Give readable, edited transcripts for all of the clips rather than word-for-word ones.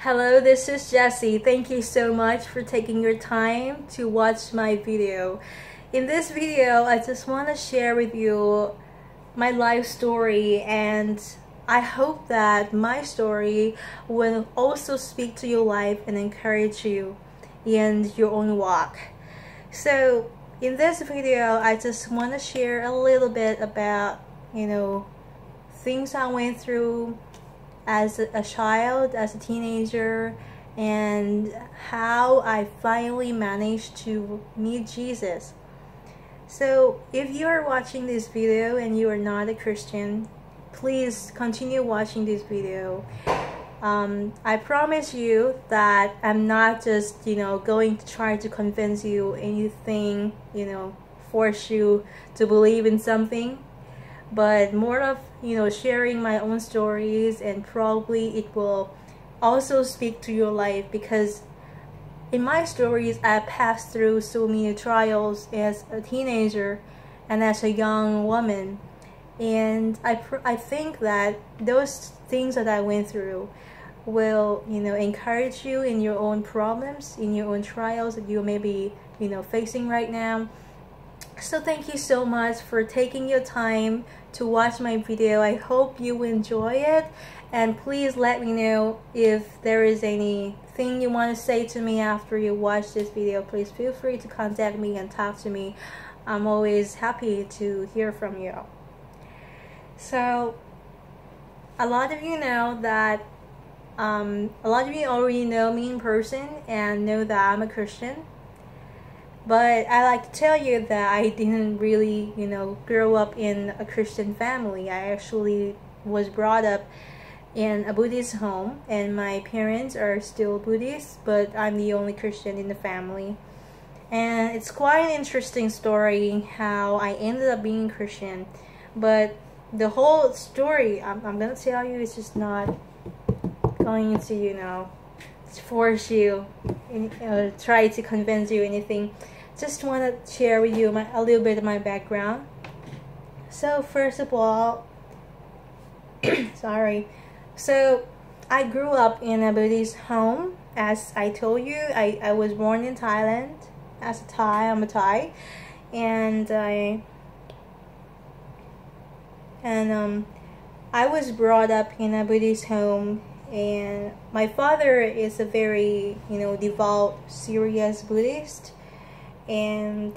Hello, this is Jessy. Thank you so much for taking your time to watch my video. In this video, I just want to share with you my life story, and I hope that my story will also speak to your life and encourage you in your own walk. So in this video, I just want to share a little bit about, things I went through as a child, as a teenager, and how I finally managed to meet Jesus. So if you are watching this video and you are not a Christian, please continue watching this video. I promise you that I'm not just going to try to convince you anything, force you to believe in something, but more of sharing my own stories, and probably it will also speak to your life, because in my stories I passed through so many trials as a teenager and as a young woman, and I think that those things that I went through will encourage you in your own problems, in your own trials that you may be facing right now. So thank you so much for taking your time to watch my video. I hope you enjoy it, and please let me know if there is anything you want to say to me after you watch this video. Please feel free to contact me and talk to me. I'm always happy to hear from you. So a lot of you know that a lot of you already know me in person and know that I'm a Christian. But I like to tell you that I didn't really, grow up in a Christian family. I actually was brought up in a Buddhist home, and my parents are still Buddhists, but I'm the only Christian in the family. And it's quite an interesting story how I ended up being Christian. But the whole story I'm going to tell you is just not going to, force you, try to convince you anything. Just want to share with you a little bit of my background. So first of all, sorry. So I grew up in a Buddhist home. As I told you, I was born in Thailand. As a Thai, I'm a Thai, and I was brought up in a Buddhist home. And my father is a very devout, serious Buddhist, and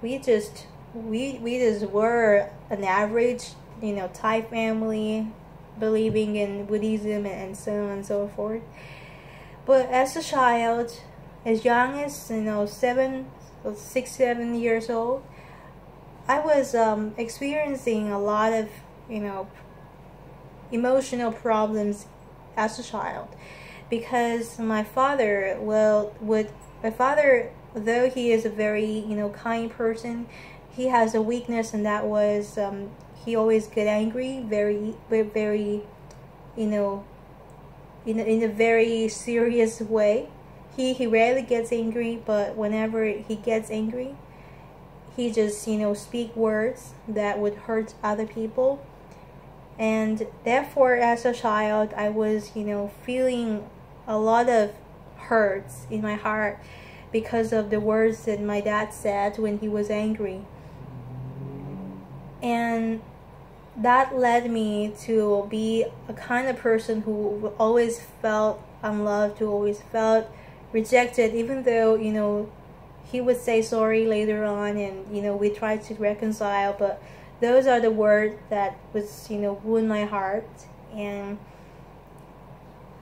we just were an average Thai family, believing in Buddhism and so on and so forth. But as a child, as young as 7 years old, I was experiencing a lot of emotional problems as a child, because my father, though he is a very kind person, he has a weakness, and that was he always get angry very in a very serious way. He rarely gets angry, but whenever he gets angry, he just speak words that would hurt other people. And therefore, as a child, I was, feeling a lot of hurts in my heart because of the words that my dad said when he was angry. And that led me to be a kind of person who always felt unloved, who always felt rejected, even though, he would say sorry later on, and, we tried to reconcile, but those are the words that was, wound my heart. And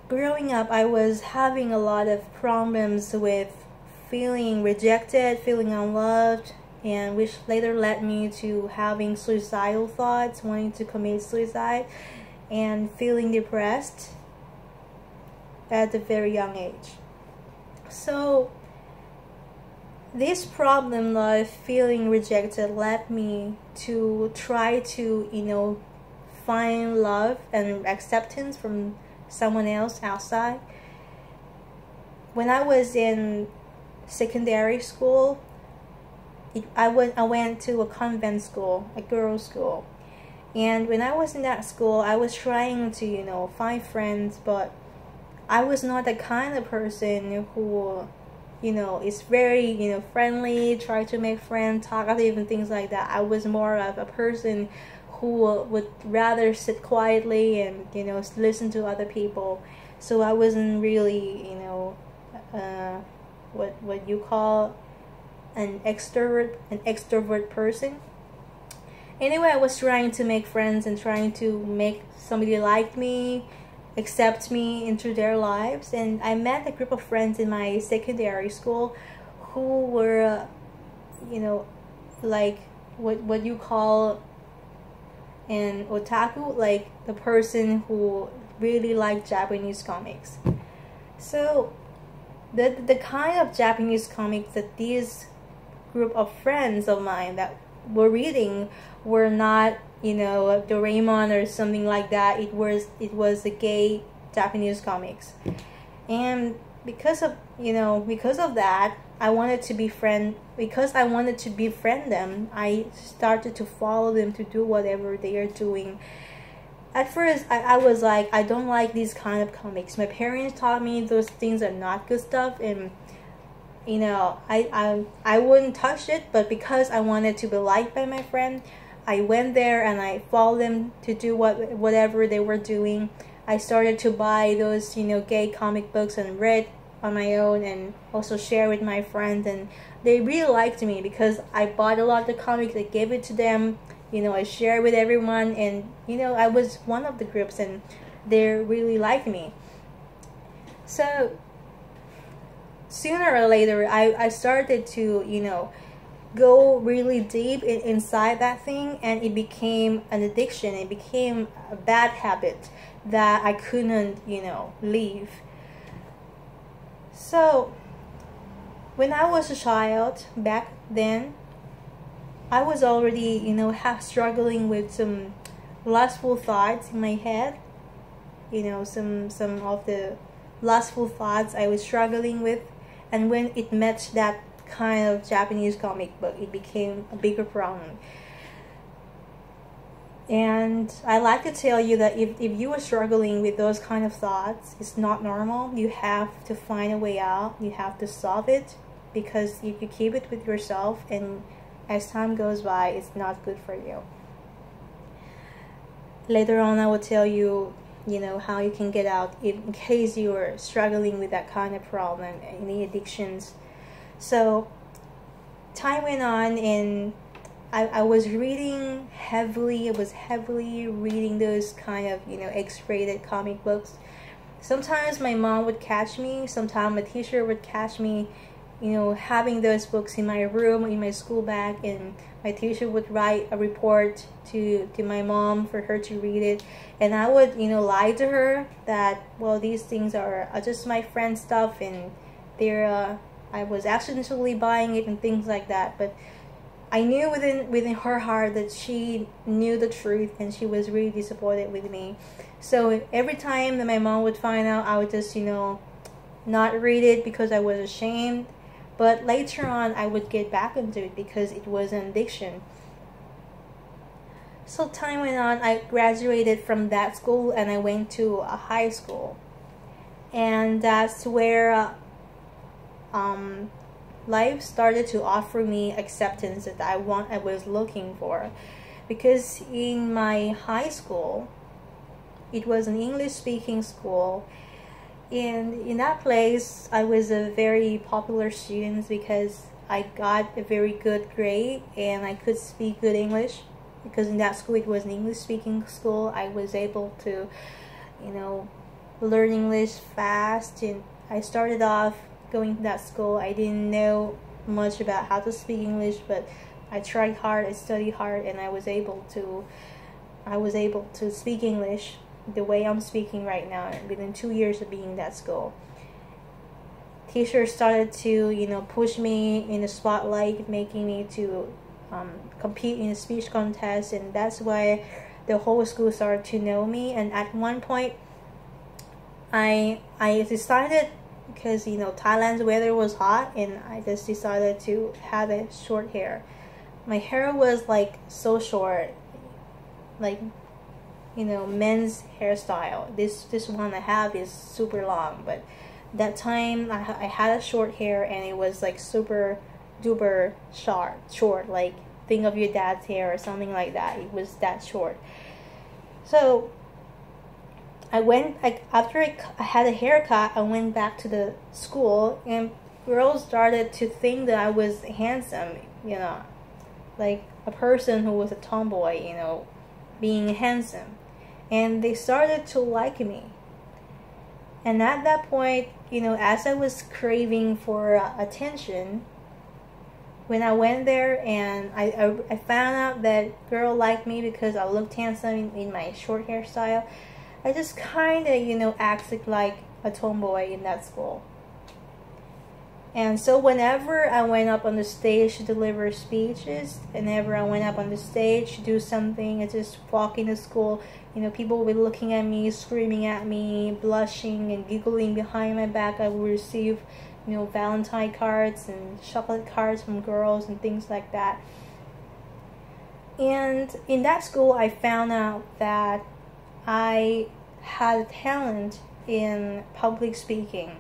growing up, I was having a lot of problems with feeling rejected, feeling unloved, and which later led me to having suicidal thoughts, wanting to commit suicide, and feeling depressed at a very young age. So this problem of feeling rejected led me to try to, find love and acceptance from someone else outside. When I was in secondary school, I went to a convent school, a girls' school. And when I was in that school, I was trying to, find friends, but I was not the kind of person who, you know, is very, you know, friendly, try to make friends, talkative and things like that. I was more of a person who would rather sit quietly and, you know, listen to other people. So I wasn't really, you know, what you call an extrovert person. Anyway, I was trying to make friends and trying to make somebody like me, accept me into their lives. And I met a group of friends in my secondary school who were, you know, like what you call an otaku, like the person who really liked Japanese comics. So the kind of Japanese comics that these group of friends of mine that were reading were not, you know, Doraemon or something like that. It was the gay Japanese comics. And because of, you know, because of that, I wanted to befriend them. I started to follow them to do whatever they are doing. At first, I was like, I don't like these kind of comics. My parents taught me those things are not good stuff, and you know, I wouldn't touch it. But because I wanted to be liked by my friend, I went there and I followed them to do whatever they were doing. I started to buy those, you know, gay comic books and read on my own and also share with my friends, and they really liked me because I bought a lot of the comics. I gave it to them, you know, I shared with everyone, and you know, I was one of the groups and they really liked me. So sooner or later I started to, you know, go really deep inside that thing, and it became an addiction. It became a bad habit that I couldn't, you know, leave. So when I was a child back then, I was already, you know, struggling with some lustful thoughts in my head. You know, some of the lustful thoughts I was struggling with, and when it met that kind of Japanese comic book, it became a bigger problem. And I like to tell you that if you are struggling with those kind of thoughts, it's not normal. You have to find a way out. You have to solve it, because if you keep it with yourself and as time goes by, it's not good for you. Later on, I will tell you, you know, how you can get out in case you are struggling with that kind of problem, any addictions. So time went on, and I was reading heavily. I was heavily reading those kind of, you know, X-rated comic books. Sometimes my mom would catch me. Sometimes my teacher would catch me, you know, having those books in my room, in my school bag, and my teacher would write a report to my mom for her to read it, and I would, you know, lie to her that, well, these things are just my friend's stuff, and they're I was accidentally buying it and things like that. But I knew within her heart that she knew the truth, and she was really disappointed with me. So every time that my mom would find out, I would just, you know, not read it because I was ashamed. But later on, I would get back into it because it was an addiction. So time went on. I graduated from that school and I went to a high school. And that's where life started to offer me acceptance that I was looking for. Because in my high school, it was an English-speaking school. And in that place, I was a very popular student because I got a very good grade and I could speak good English. Because in that school, it was an English-speaking school, I was able to, you know, learn English fast. And I started off going to that school. I didn't know much about how to speak English, but I tried hard, I studied hard, and I was able to speak English the way I'm speaking right now within 2 years of being in that school. Teachers started to, you know, push me in the spotlight, making me to compete in a speech contest, and that's why the whole school started to know me. And at one point, I decided, because, you know, Thailand's weather was hot, and I just decided to have a short hair. My hair was like so short, like men's hairstyle. This one I have is super long, but that time I had a short hair, and it was like super duper short, like think of your dad's hair or something like that. It was that short. So after I had a haircut, I went back to the school, and girls started to think that I was handsome, like a person who was a tomboy, being handsome. And they started to like me. And at that point, as I was craving for attention, when I went there and I found out that girl liked me because I looked handsome in my short hairstyle, I just kind of, acted like a tomboy in that school. And so whenever I went up on the stage to deliver speeches, whenever I went up on the stage to do something, I just walk into school, people would be looking at me, screaming at me, blushing and giggling behind my back. I would receive, Valentine cards and chocolate cards from girls and things like that. And in that school, I found out that I had a talent in public speaking.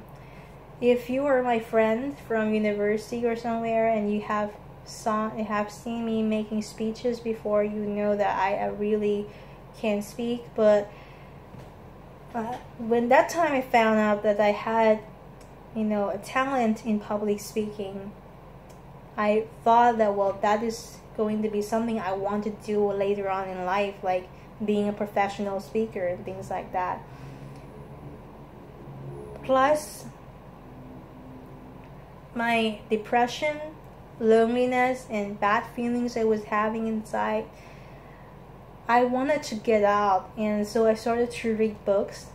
If you are my friend from university or somewhere and you have seen me making speeches before, you know that I really can speak. But when that time I found out that I had a talent in public speaking, I thought that, well, that is going to be something I want to do later on in life, like being a professional speaker and things like that. Plus, my depression, loneliness, and bad feelings I was having inside, I wanted to get out. And so I started to read books.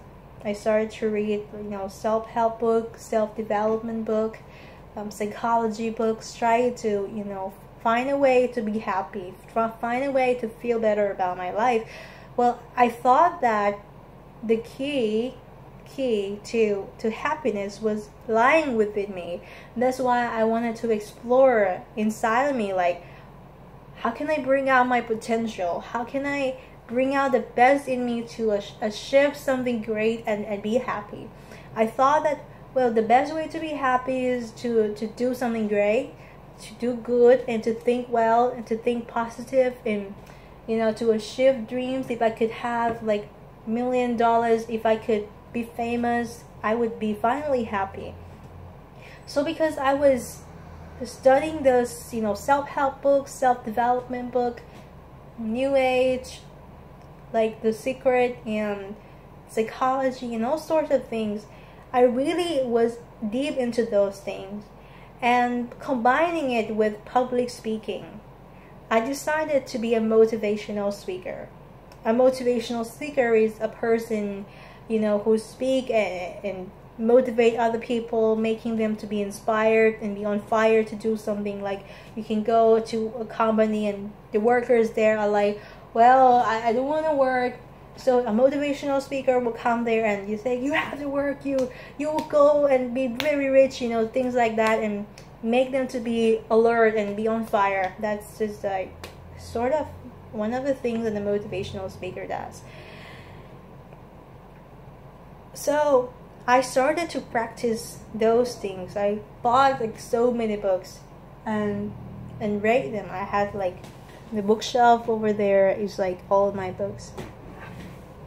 I started to read, self-help book, self-development book, psychology books, try to, find a way to be happy, find a way to feel better about my life. Well, I thought that the key to happiness was lying within me. That's why I wanted to explore inside of me, like, how can I bring out my potential? How can I bring out the best in me to achieve something great and be happy? I thought that, well, the best way to be happy is to do something great, to do good, and to think well, and to think positive, and to achieve dreams. If I could have like $1 million, if I could be famous, I would be finally happy. So because I was studying those self-help books, self-development book, new age, like The Secret and psychology and all sorts of things, I really was deep into those things. And combining it with public speaking, I decided to be a motivational speaker. A motivational speaker is a person, who speak and motivate other people, making them to be inspired and be on fire to do something. Like, you can go to a company and the workers there are like, well, I don't want to work. So a motivational speaker will come there and you say, you have to work, you will go and be very rich, things like that, and make them to be alert and be on fire. That's just like sort of one of the things that the motivational speaker does. So I started to practice those things. I bought like so many books and read them. I had like the bookshelf over there is like all of my books.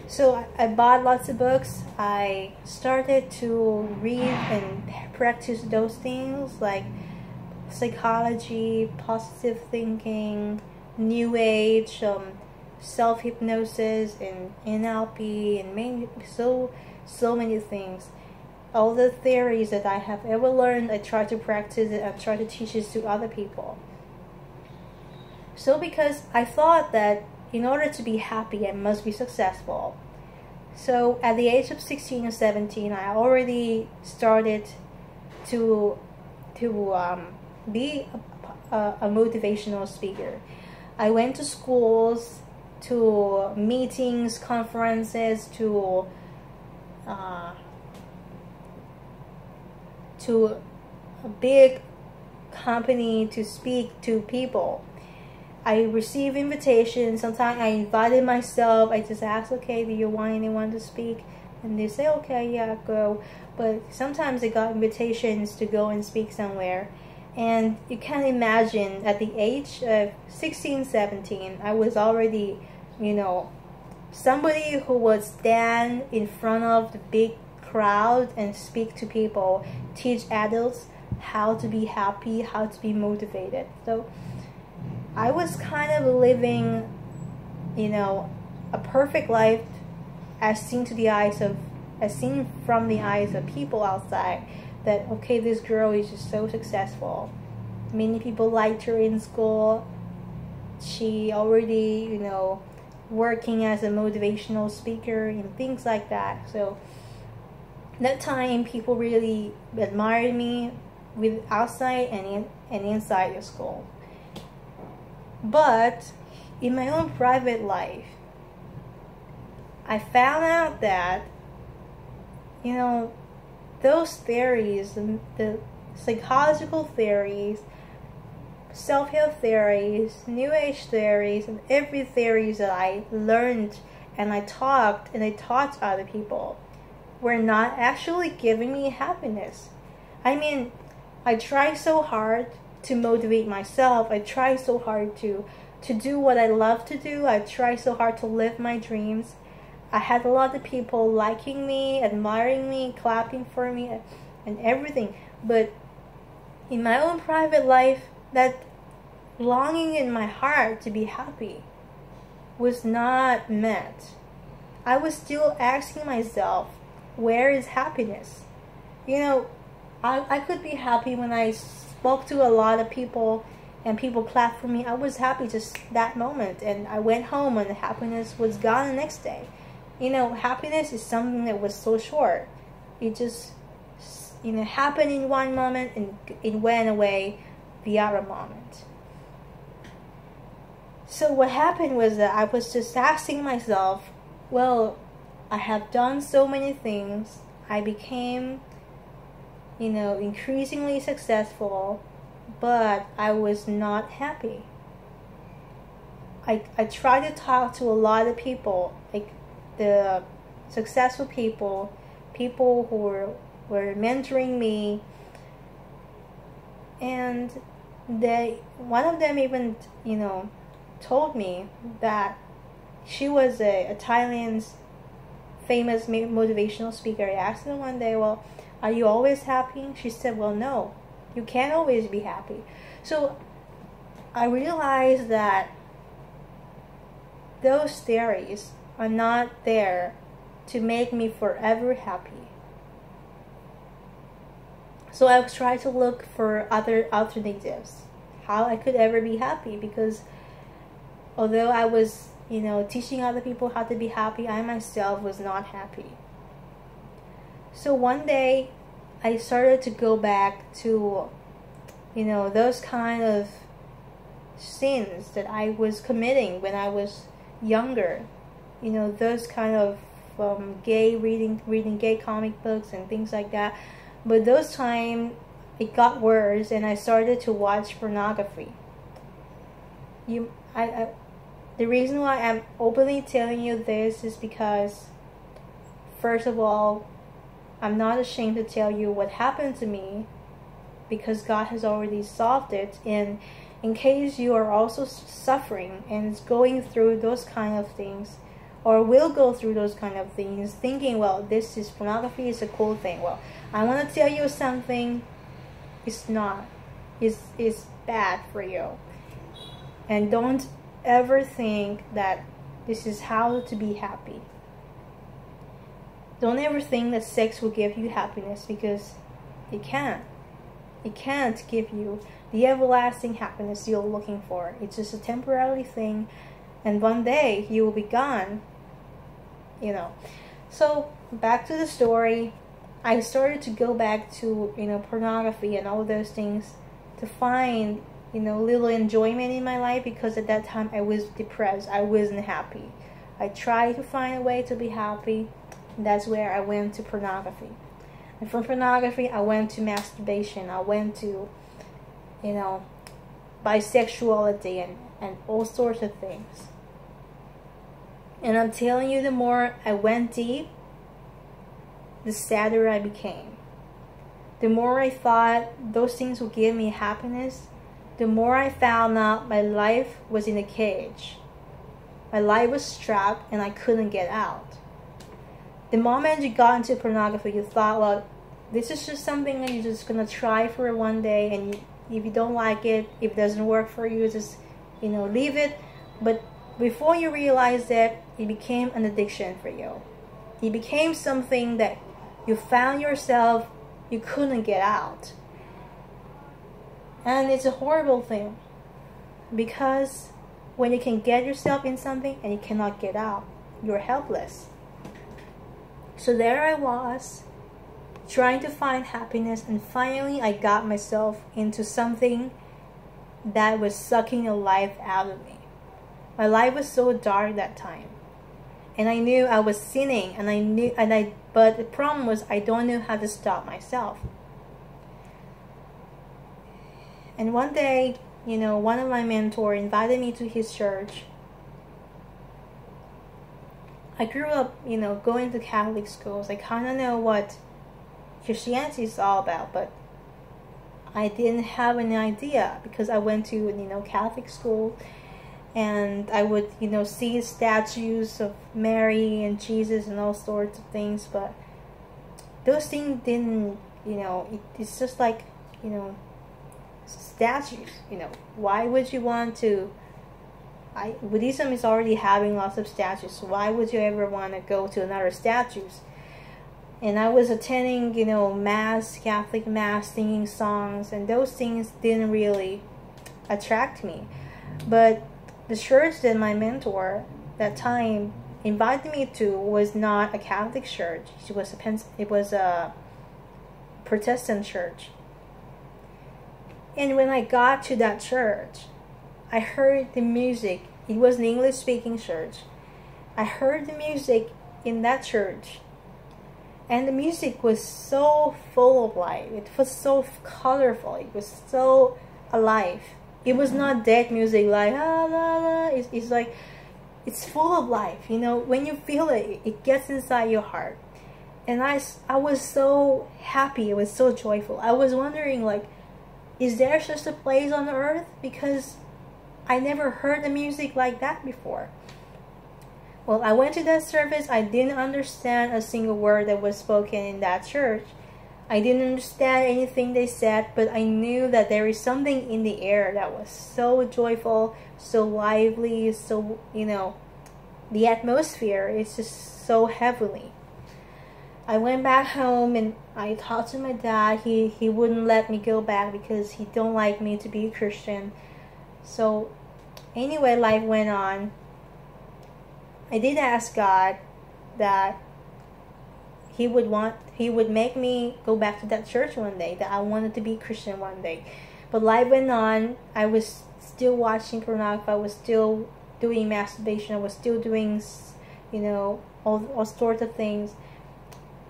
So I bought lots of books. I started to read and practice those things like psychology, positive thinking, new age, self-hypnosis, and NLP, and so many things. All the theories that I have ever learned, I try to practice it and try to teach it to other people. So because I thought that in order to be happy, I must be successful. So at the age of 16 or 17, I already started to be a motivational speaker. I went to schools, to meetings, conferences, to a big company to speak to people. I receive invitations. Sometimes I invited myself. I just ask, okay, do you want anyone to speak? And they say, okay, yeah, go. But sometimes I got invitations to go and speak somewhere. And you can imagine at the age of 16, 17, I was already, you know, somebody who would stand in front of the big crowd and speak to people, teach adults how to be happy, how to be motivated. So I was kind of living, you know, a perfect life as seen from the eyes of people outside. That, okay, this girl is just so successful. Many people liked her in school. She already, you know, working as a motivational speaker and things like that. So that time, people really admired me with outside and inside the school. But in my own private life, I found out that, you know, those theories, the psychological theories, self-help theories, new age theories, and every theories that I learned and I taught other people were not actually giving me happiness. I mean, I try so hard to motivate myself. I try so hard to do what I love to do. I try so hard to live my dreams. I had a lot of people liking me, admiring me, clapping for me, and everything. But in my own private life, that longing in my heart to be happy was not met. I was still asking myself, where is happiness? You know, I could be happy when I spoke to a lot of people and people clapped for me. I was happy just that moment, and I went home and the happiness was gone the next day. You know, happiness is something that was so short. It just, you know, happened in one moment and it went away the other moment. So what happened was that I was just asking myself, well, I have done so many things. I became, you know, increasingly successful, but I was not happy. I tried to talk to a lot of people, like the successful people who were mentoring me, and one of them even, you know, told me that she was a Italian's famous motivational speaker. I asked her one day, well, are you always happy? She said, well, no, you can't always be happy. So I realized that those theories are not there to make me forever happy. So I tried to look for other alternatives, how I could ever be happy, because although I was, you know, teaching other people how to be happy, I myself was not happy. So one day I started to go back to, you know, those kind of sins that I was committing when I was younger. You know, those kind of reading gay comic books and things like that. But those time it got worse, and I started to watch pornography. The reason why I'm openly telling you this is because, first of all, I'm not ashamed to tell you what happened to me, because God has already solved it. And in case you are also suffering and going through those kind of things, or will go through those kind of things, thinking, well, this is pornography, is a cool thing. Well, I want to tell you something. It's not. It's bad for you. And don't ever think that this is how to be happy. Don't ever think that sex will give you happiness, because it can't. It can't give you the everlasting happiness you're looking for. It's just a temporary thing, and one day you will be gone. You know. So back to the story. I started to go back to, you know, pornography and all those things to find, you know, little enjoyment in my life, because at that time I was depressed. I wasn't happy. I tried to find a way to be happy. And that's where I went to pornography. And from pornography, I went to masturbation. I went to, you know, bisexuality and all sorts of things. And I'm telling you, the more I went deep, the sadder I became. The more I thought those things would give me happiness, the more I found out my life was in a cage. My life was trapped and I couldn't get out. The moment you got into pornography, you thought, well, this is just something that you're just gonna try for one day, and if you don't like it, if it doesn't work for you, just, leave it. But before you realize that, it became an addiction for you. It became something that you found yourself, you couldn't get out. And it's a horrible thing, because when you can get yourself in something and you cannot get out, you're helpless. So there I was, trying to find happiness, and finally I got myself into something that was sucking the life out of me. My life was so dark that time, and I knew I was sinning, but the problem was I don't know how to stop myself. And one day, one of my mentors invited me to his church. I grew up, going to Catholic schools. I kind of know what Christianity is all about, but I didn't have any idea, because I went to, Catholic school, and I would, see statues of Mary and Jesus and all sorts of things, but those things didn't, it's just like, statues. Why would you want to? Buddhism is already having lots of statues, so why would you ever want to go to another statues? And I was attending, mass, Catholic mass, singing songs, and those things didn't really attract me. But the church that my mentor that time invited me to was not a Catholic church. It was a Protestant church. And when I got to that church, I heard the music. It was an English-speaking church. I heard the music in that church, and the music was so full of life. It was so colorful. It was so alive. It was not dead music like la la. It's like, it's full of life. When you feel it, it gets inside your heart. And I was so happy. I was so joyful. I was wondering, like, is there such a place on earth? Because I never heard the music like that before. Well, I went to that service. I didn't understand a single word that was spoken in that church. I didn't understand anything they said, but I knew that there is something in the air that was so joyful, so lively, so, the atmosphere is just so heavenly. I went back home and I talked to my dad. He wouldn't let me go back because he don't like me to be a Christian. So anyway, life went on. I did ask God that he would make me go back to that church one day, that I wanted to be Christian one day. But life went on. I was still watching pornography. I was still doing masturbation. I was still doing, all sorts of things.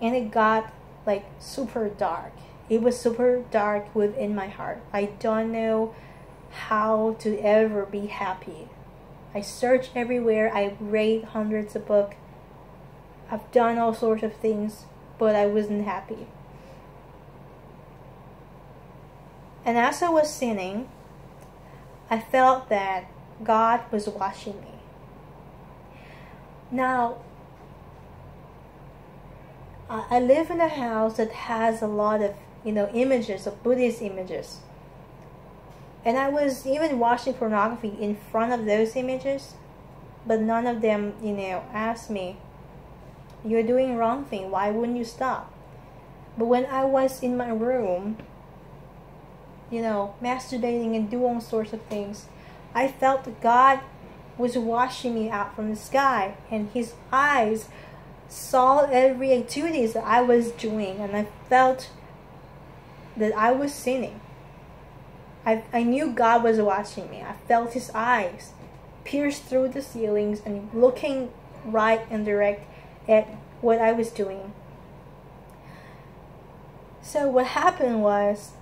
And it got like super dark. It was super dark within my heart. I don't know how to ever be happy. I searched everywhere. I read hundreds of books. I've done all sorts of things, but I wasn't happy. And as I was sinning, I felt that God was watching me. Now, I live in a house that has a lot of, images, of Buddhist images. And I was even watching pornography in front of those images, but none of them, asked me, you're doing the wrong thing, why wouldn't you stop? But when I was in my room, masturbating and doing all sorts of things, I felt that God was watching me out from the sky, and his eyes saw every activities that I was doing, and I felt that I was sinning. I knew God was watching me. I felt his eyes pierce through the ceilings and looking right and direct at what I was doing. So what happened was,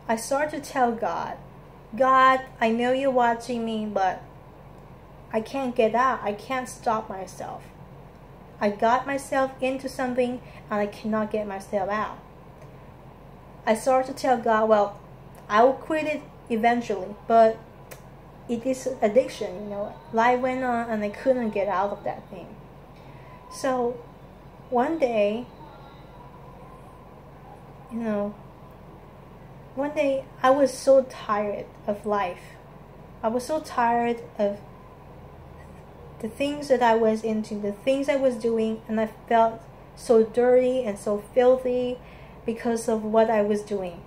I started to tell God God, I know you're watching me, but I can't get out. I can't stop myself. I got myself into something and I cannot get myself out. I started to tell God, well, I will quit it eventually, but it is addiction, Life went on and I couldn't get out of that thing. So one day, I was so tired of life. I was so tired of the things that I was into, the things I was doing, and I felt so dirty and so filthy because of what I was doing.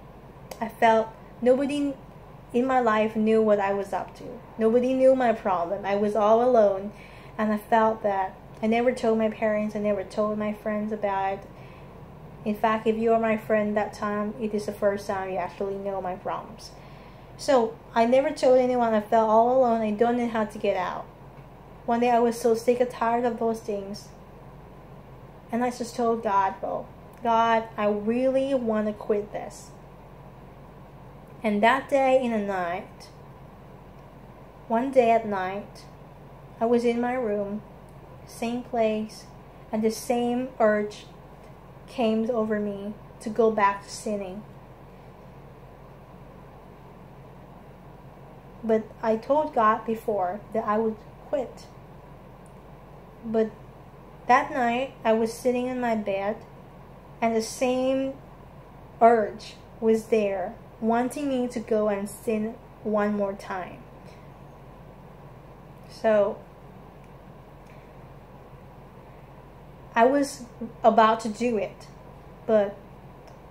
I felt nobody in my life knew what I was up to. Nobody knew my problem. I was all alone, and I felt that I never told my parents, I never told my friends about it. In fact, if you are my friend that time, it is the first time you actually know my problems. So I never told anyone. I felt all alone. I don't know how to get out. One day I was so sick and tired of those things, and I just told God, well, God, I really want to quit this. And that day in the night, one day at night, I was in my room, same place, and the same urge came over me to go back to sinning. But I told God before that I would quit. But that night, I was sitting in my bed, and the same urge was there, wanting me to go and sin one more time. So I was about to do it, but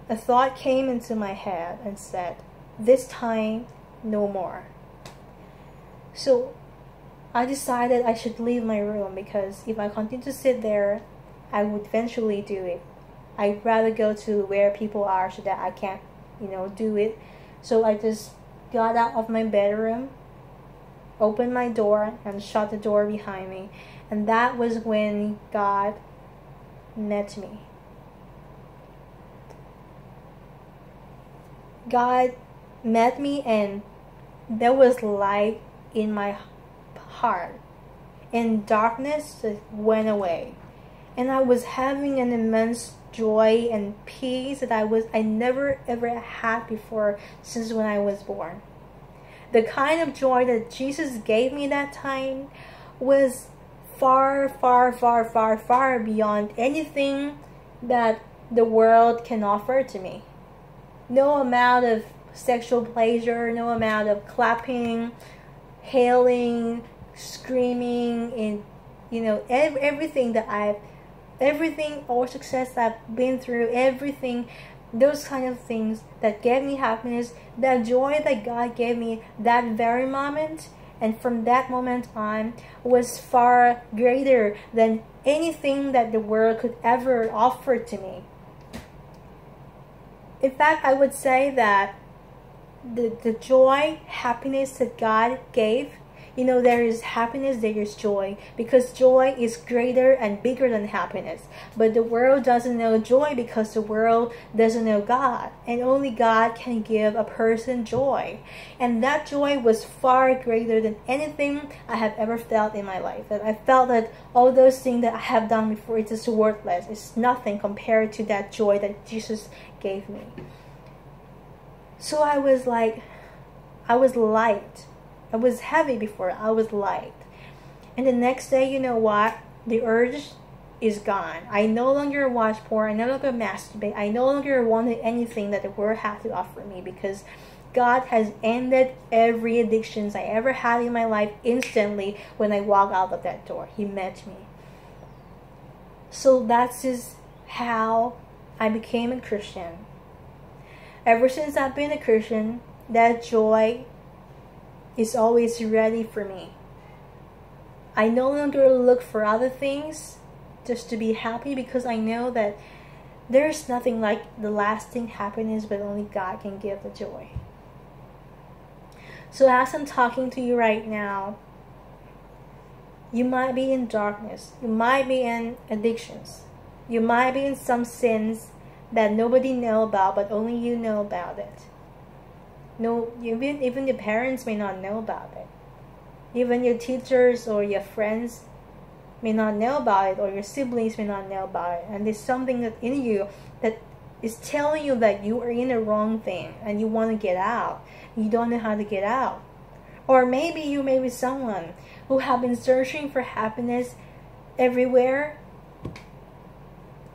a thought came into my head and said, this time, no more. So I decided I should leave my room, because if I continue to sit there, I would eventually do it. I'd rather go to where people are so that I can't, do it. So I just got out of my bedroom, opened my door, and shut the door behind me. And that was when God met me. God met me, and there was light in my heart, and darkness just went away, and I was having an immense joy and peace that I never ever had before since when I was born. The kind of joy that Jesus gave me that time was far, far, far, far, far beyond anything that the world can offer to me. No amount of sexual pleasure, no amount of clapping, hailing, screaming, and everything, all success I've been through, everything, those kind of things that gave me happiness, that joy that God gave me that very moment, and from that moment on, was far greater than anything that the world could ever offer to me. In fact, I would say that the joy, happiness that God gave, there is happiness, there is joy, because joy is greater and bigger than happiness. But the world doesn't know joy because the world doesn't know God, and only God can give a person joy. And that joy was far greater than anything I have ever felt in my life. That I felt that all those things that I have done before, it's just worthless. It's nothing compared to that joy that Jesus gave me. So I was light. I was heavy before, I was light. And the next day, you know what? The urge is gone. I no longer watch porn, I no longer masturbate, I no longer wanted anything that the world had to offer me, because God has ended every addictions I ever had in my life instantly when I walked out of that door. He met me. So that's just how I became a Christian. Ever since I've been a Christian, that joy is always ready for me. I no longer look for other things just to be happy, because I know that there's nothing like the lasting happiness, but only God can give the joy. So as I'm talking to you right now, you might be in darkness, you might be in addictions, you might be in some sins that nobody knows about, but only you know about it. No, even your parents may not know about it. Even your teachers or your friends may not know about it, or your siblings may not know about it. And there's something that in you that is telling you that you are in the wrong thing and you want to get out. You don't know how to get out. Or maybe you may be someone who have been searching for happiness everywhere.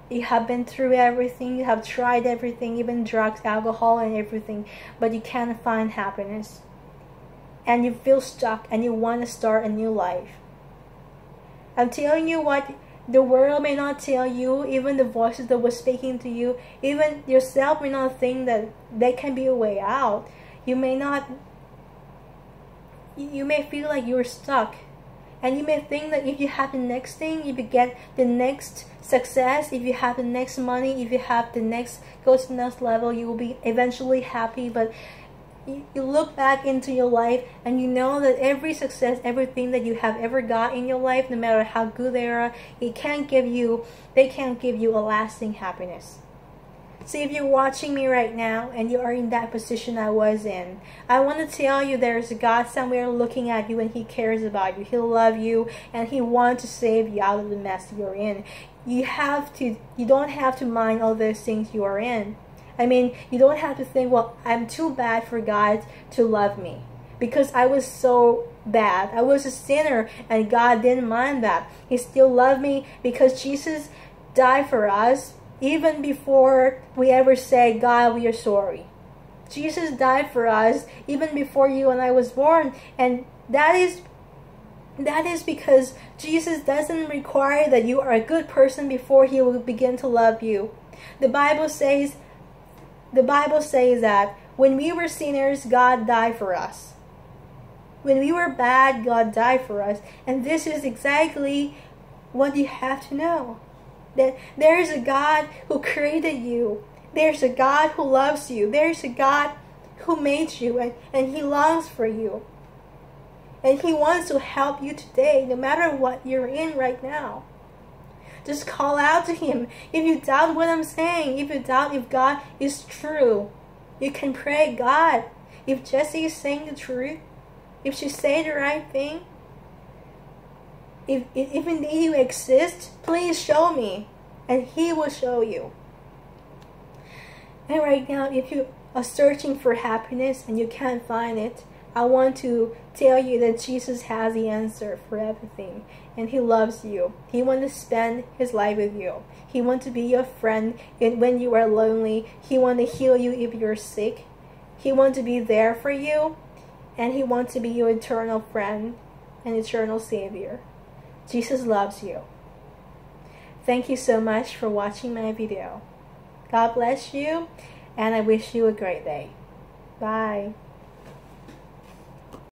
You have been through everything, you have tried everything, even drugs, alcohol, and everything, but you can't find happiness. And you feel stuck and you want to start a new life. I'm telling you what the world may not tell you, even the voices that were speaking to you, even yourself may not think that there can be a way out. You may feel like you're stuck. And you may think that if you have the next thing, if you get the next success, if you have the next money, if you have the next, go to the next level, you will be eventually happy. But you look back into your life and you know that every success, everything that you have ever got in your life, no matter how good they are, they can't give you a lasting happiness. See, if you're watching me right now and you are in that position I was in, I want to tell you there's a God somewhere looking at you and He cares about you. He'll love you and He wants to save you out of the mess you're in. You don't have to mind all those things you are in. I mean, you don't have to think, well, I'm too bad for God to love me. Because I was so bad. I was a sinner and God didn't mind that. He still loved me because Jesus died for us. Even before we ever say, God, we are sorry. Jesus died for us even before you and I was born. And that is because Jesus doesn't require that you are a good person before He will begin to love you. The Bible says that when we were sinners, God died for us. When we were bad, God died for us. And this is exactly what you have to know. That there is a God who created you. There's a God who loves you. There's a God who made you, and He longs for you. And He wants to help you today, no matter what you're in right now. Just call out to Him. If you doubt what I'm saying, if you doubt if God is true, you can pray, God, if Jessy is saying the truth, if she say the right thing, if indeed you exist, please show me, and He will show you. And right now, if you are searching for happiness and you can't find it, I want to tell you that Jesus has the answer for everything, and He loves you. He wants to spend His life with you. He wants to be your friend when you are lonely. He wants to heal you if you're sick. He wants to be there for you, and He wants to be your eternal friend and eternal Savior. Jesus loves you. Thank you so much for watching my video. God bless you, and I wish you a great day. Bye.